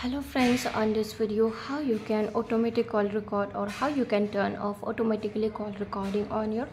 Hello friends, on this video how you can automatic call record or how you can turn off automatically call recording on your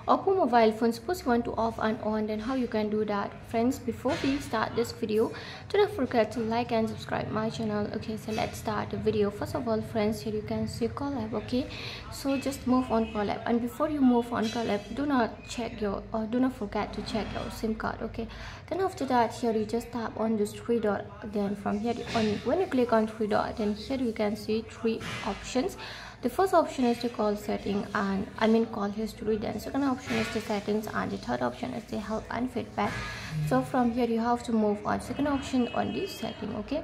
OPPO mobile phone. Suppose you want to off and on, then how you can do that. Friends, before we start this video, do not forget to like and subscribe my channel. Okay, so let's start the video. First of all friends, here you can see call app. Okay, so just move on call app, and before you move on call app, do not check your or do not forget to check your SIM card. Okay, then after that, here you just tap on this three dot. Then from here on, when you click on three dot, then here you can see three options. The first option is the call setting and call history. Then second option is the settings, and the third option is the help and feedback. So from here you have to move on second option on this setting. Okay,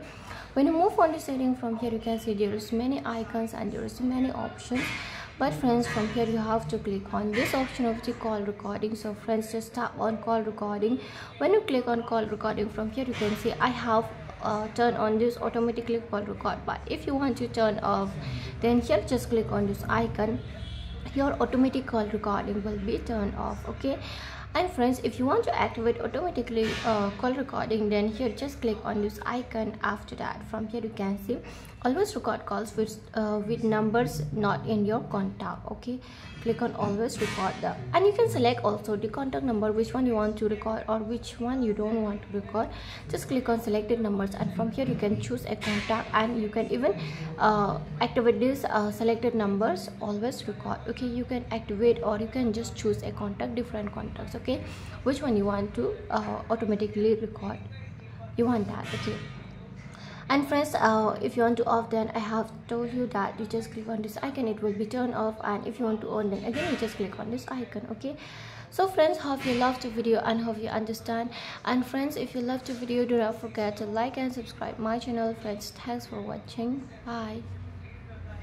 when you move on the setting, from here you can see there is many icons and there is many options. But friends, from here you have to click on this option of the call recording. So friends, just tap on call recording. When you click on call recording, from here you can see I have turn on this automatically call record. But if you want to turn off, then here just click on this icon. Your automatic call recording will be turned off. Okay, and friends, if you want to activate automatically call recording, then here just click on this icon. After that, from here you can see always record calls with numbers not in your contact. Okay, click on always record the, and you can select also the contact number, which one you want to record or which one you don't want to record. Just click on selected numbers, and from here you can choose a contact, and you can even activate this selected numbers always record. Okay, you can activate or you can just choose a contact, different contacts. Okay, which one you want to automatically record, you want that. Okay, and friends, if you want to off, then I have told you that you just click on this icon, it will be turned off. And if you want to on, then again you just click on this icon. Okay, so friends, hope you loved the video and hope you understand. And friends, if you loved the video, do not forget to like and subscribe my channel. Friends, thanks for watching. Bye.